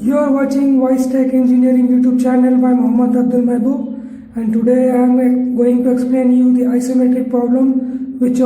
You are watching Wise Tech Engineering YouTube channel by Mohammad Abdul Mehboob, and today I am going to explain you the isometric problem which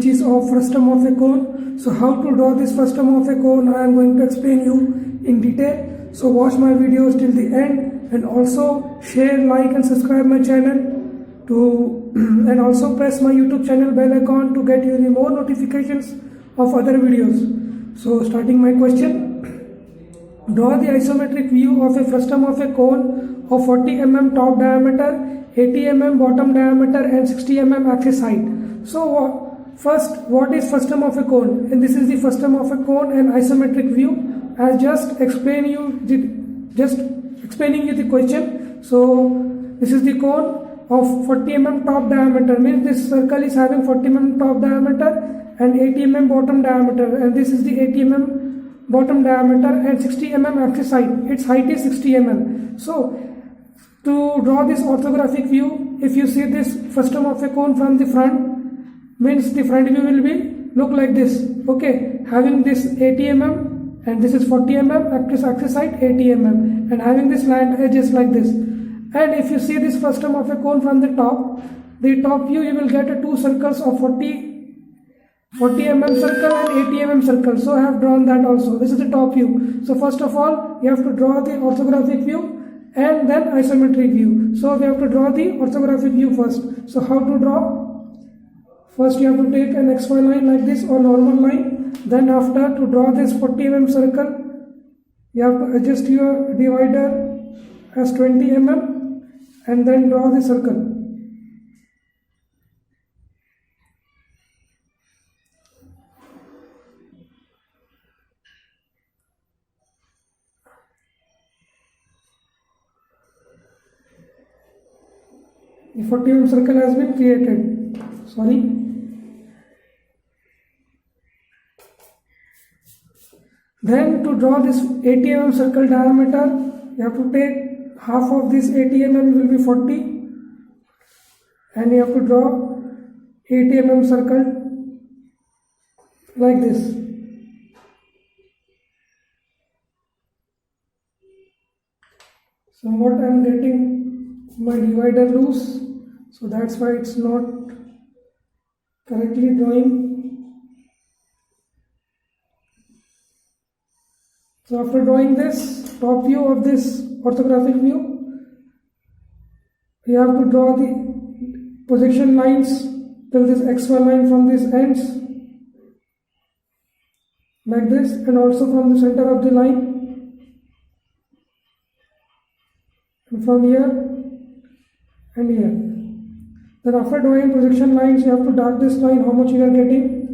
is of frustum of a cone. So how to draw this frustum of a cone I am going to explain you in detail. So watch my videos till the end and also share, like and subscribe my channel to and also press my YouTube channel bell icon to get you the more notifications of other videos. So starting my question. Draw the isometric view of a frustum of a cone of 40 mm top diameter, 80 mm bottom diameter and 60 mm axis height. So first, what is frustum of a cone? And this is the frustum of a cone and isometric view. I just explaining you the question. So this is the cone of 40 mm top diameter, means this circle is having 40 mm top diameter and 80 mm bottom diameter, and this is the 80 mm bottom diameter and 60 mm axis height. Its height is 60 mm. So to draw this orthographic view, if you see this frustum of a cone from the front, means the front view will be look like this. Okay, having this 80 mm and this is 40 mm axis height 80 mm and having this slant edges like this. And if you see this frustum of a cone from the top view, you will get two circles of 40 mm circle and 80 mm circle. So I have drawn that also. This is the top view. So first of all, you have to draw the orthographic view and then isometric view. So we have to draw the orthographic view first. So how to draw? First you have to take an XY line like this or normal line. Then after, to draw this 40 mm circle, you have to adjust your divider as 20 mm and then draw the circle. The 40 mm circle has been created. Then to draw this 80 mm circle diameter, you have to take half of this 80 mm will be 40 and you have to draw 80 mm circle like this. Somewhat I am getting my divider loose, so that's why it's not correctly drawing. So after drawing this top view of this orthographic view, you have to draw the projection lines till this XY line from these ends like this, and also from the center of the line, and from here and here. Then after drawing projection lines, you have to dark this line how much you are getting.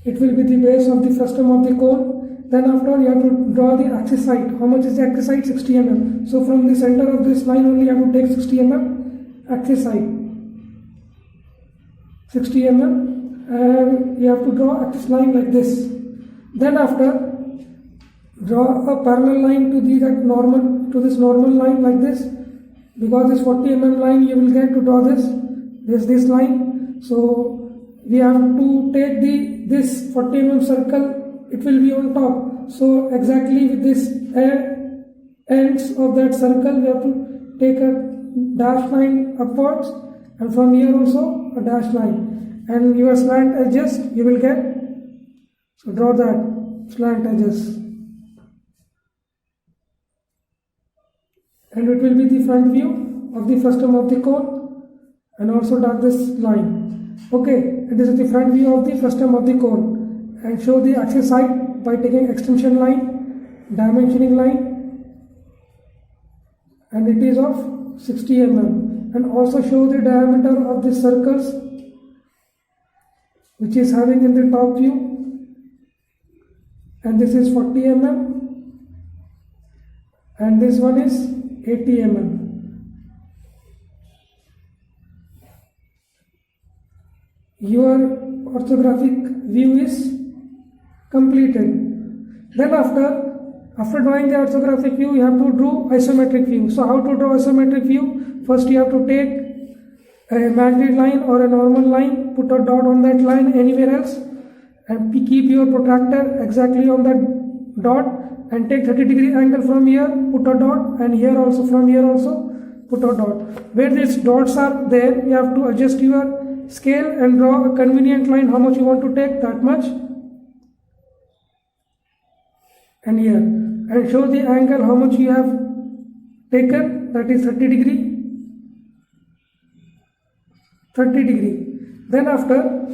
It will be the base of the frustum of the cone. Then after, you have to draw the axis height. How much is the axis height? 60 mm. So from the center of this line only you have to take 60 mm axis height. 60 mm, and you have to draw axis line like this. Then after, draw a parallel line to this normal line like this. Because this 40 mm line you will get to draw this line. So we have to take this 40 mm circle, it will be on top. So exactly with this ends of that circle, we have to take a dash line upwards, and from here also a dash line, and your slant edges you will get. So draw that slant edges, and it will be the front view of the frustum of the cone, and also dark this line. Okay, and this is the front view of the frustum of the cone, and show the axis height by taking extension line, dimensioning line, and it is of 60 mm, and also show the diameter of the circles which is having in the top view, and this is 40 mm and this one is 80 mm. Your orthographic view is completed. Then after drawing the orthographic view, you have to draw isometric view. So how to draw isometric view? First you have to take a imaginary line or a normal line, put a dot on that line anywhere else, and keep your protractor exactly on that dot and take 30-degree angle from here, put a dot, and here also, from here also put a dot. Where these dots are there, you have to adjust your scale and draw a convenient line, how much you want to take, that much, and here, and show the angle how much you have taken, that is 30 degree. Then after,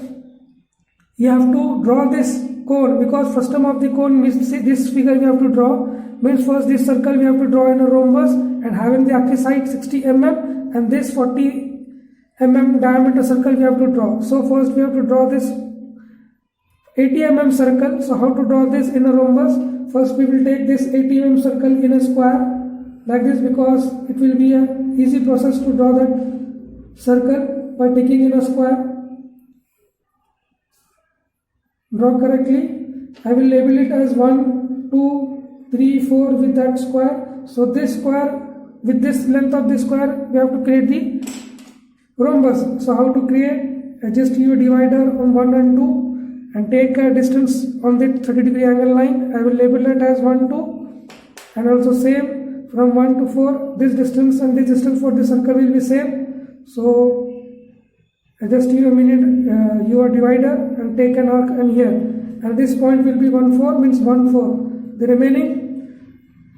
you have to draw this cone, because first term of the cone means this figure we have to draw, means first this circle we have to draw in a rhombus and having the axis height 60 mm and this 40 mm diameter circle we have to draw. So first we have to draw this 80 mm circle. So how to draw this in a rhombus? First we will take this 80 mm circle in a square like this, because it will be an easy process to draw that circle by taking in a square. Draw correctly. I will label it as 1, 2, 3, 4 with that square. So this square, with this length of this square, we have to create the rhombus. So how to create? Adjust your divider on 1 and 2 and take a distance on the 30-degree angle line. I will label it as 1, 2, and also same from 1 to 4. This distance and this distance for the circle will be same. So adjust your your divider and take an arc and here, and this point will be 1, 4, means 1, 4. The remaining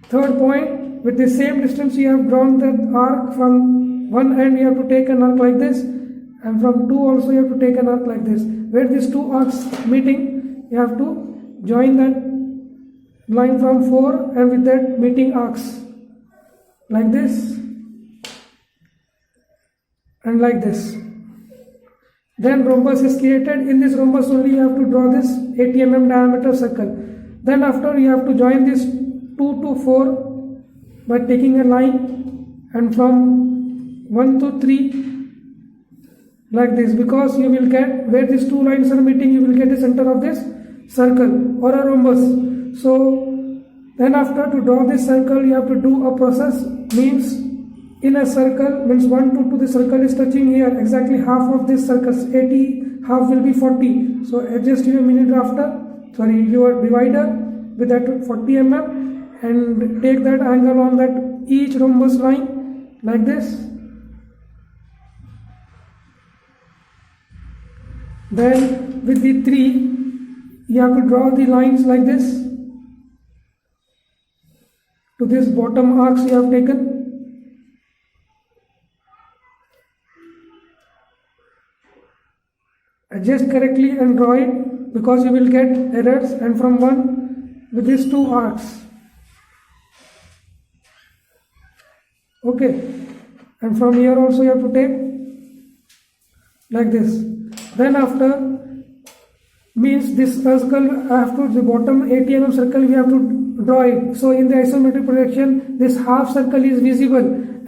third point, with the same distance you have drawn the arc from one end, you have to take an arc like this, and from 2 also you have to take an arc like this. Where these two arcs meeting, you have to join that line from 4 and with that meeting arcs like this and like this. Then rhombus is created. In this rhombus only you have to draw this 80 mm diameter circle. Then after you have to join this 2 to 4 by taking a line, and from 1 to 3 like this, because you will get where these two lines are meeting, you will get the center of this circle or a rhombus. So then after, to draw this circle you have to do a process, means in a circle, means 1 to 2, the circle is touching here, exactly half of this circle, 80, half will be 40. So adjust your your divider with that 40 mm and take that angle on that each rhombus line like this. Then with the 3, you have to draw the lines like this to this bottom arcs you have taken. Adjust correctly and draw it, because you will get errors, and from 1 with these 2 arcs. Okay, and from here also you have to take like this. Then after, means this circle, after the bottom 80 mm circle we have to draw it. So in the isometric projection, this half circle is visible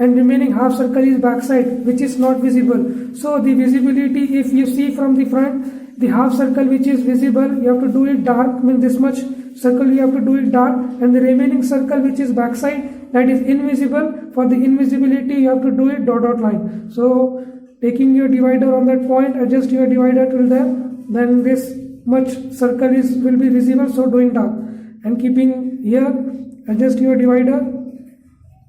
and remaining half circle is backside, which is not visible. So the visibility, if you see from the front, the half circle which is visible, you have to do it dark, means this much circle you have to do it dark, and the remaining circle which is backside, that is invisible. For the invisibility you have to do it dot dot line. So taking your divider on that point, adjust your divider till there, then this much circle will be visible, so doing dark, and keeping here, adjust your divider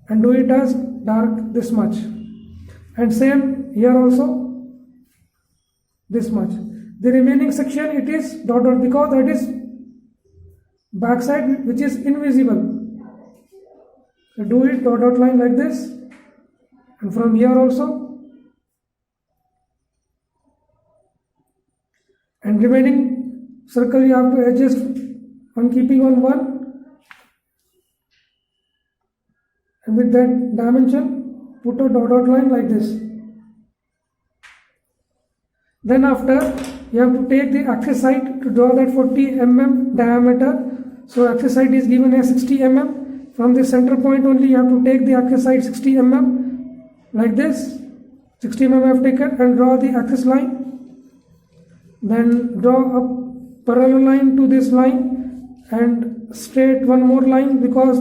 and do it as dark this much, and same here also this much. The remaining section, it is dot dot, because that is backside which is invisible. So do it dot dot line like this, and from here also, and remaining circle you have to adjust on keeping on 1, and with that dimension put a dot dot line like this. Then after, you have to take the axis height to draw that 40 mm diameter. So axis height is given as 60 mm. From the center point only you have to take the axis height 60 mm like this. 60 mm I have taken, and draw the axis line. Then draw a parallel line to this line and straight one more line, because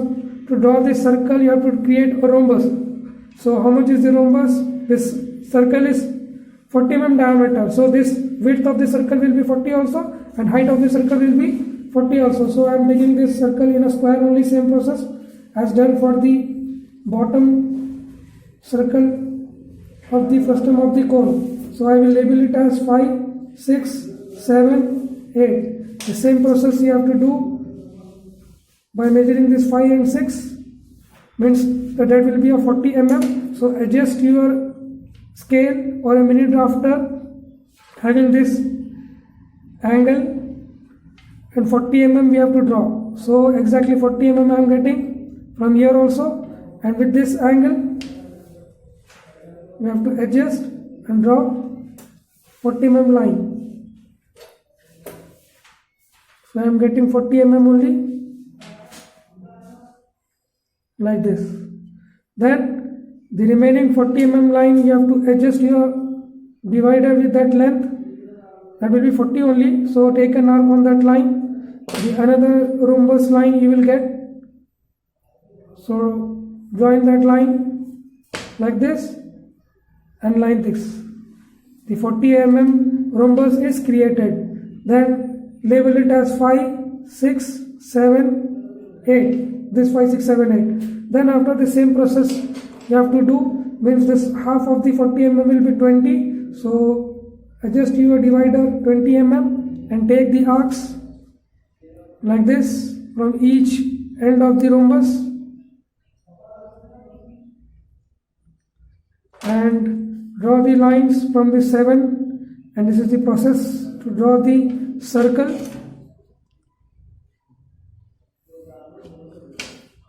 to draw this circle you have to create a rhombus. So how much is the rhombus? This circle is 40 mm diameter, so this width of the circle will be 40 also, and height of the circle will be 40 also. So I am taking this circle in a square only, same process as done for the bottom circle of the frustum of the cone. So I will label it as 5, 6, 7, 8. The same process you have to do by measuring this 5 and 6, means that will be a 40 mm. So adjust your scale or a mini drafter having this angle, and 40 mm we have to draw. So exactly 40 mm I am getting from here also, and with this angle we have to adjust and draw 40 mm line. So I am getting 40 mm only, like this. Then the remaining 40 mm line you have to adjust your divider with that length, that will be 40 only. So take an arc on that line, the another rhombus line you will get. So join that line like this and line this. The 40 mm rhombus is created. Then label it as 5, 6, 7, 8. This 5, 6, 7, 8. Then after the same process you have to do, means this half of the 40 mm will be 20. So adjust your divider 20 mm and take the arcs like this from each end of the rhombus and draw the lines from the 7, and this is the process to draw the circle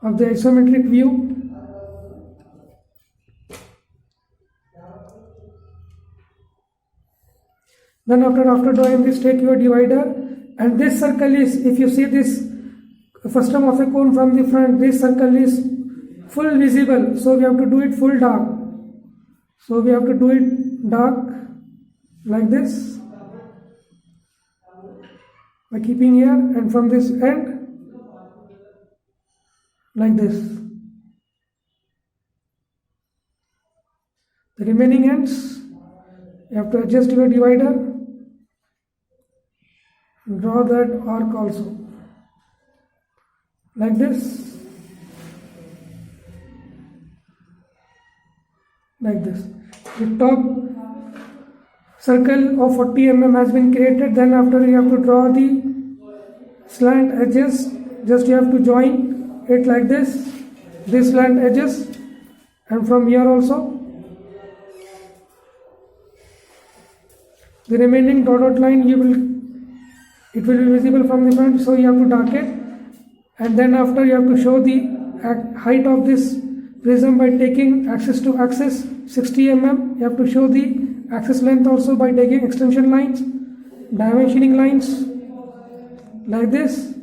of the isometric view. Then after drawing this, take your divider, and this circle is, if you see this frustum of a cone from the front, this circle is full visible, so we have to do it full dark. So we have to do it dark like this by keeping here, and from this end like this. The remaining ends you have to adjust your divider, draw that arc also like this, like this. The top circle of 40 mm has been created. Then after you have to draw the slant edges, just you have to join it like this slant edges, and from here also the remaining dotted line it will be visible from the front, so you have to darken it. And then after you have to show the height of this prism by taking axis to axis 60 mm. You have to show the axis length also by taking extension lines, dimensioning lines like this,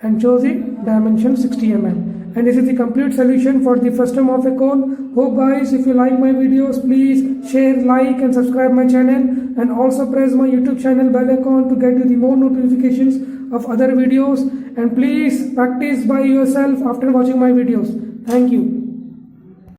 and show the dimension 60 mm. And this is the complete solution for the frustum of a cone. Hope guys, if you like my videos, please share, like and subscribe my channel, and also press my YouTube channel bell icon to get you the more notifications of other videos. And please practice by yourself after watching my videos. Thank you.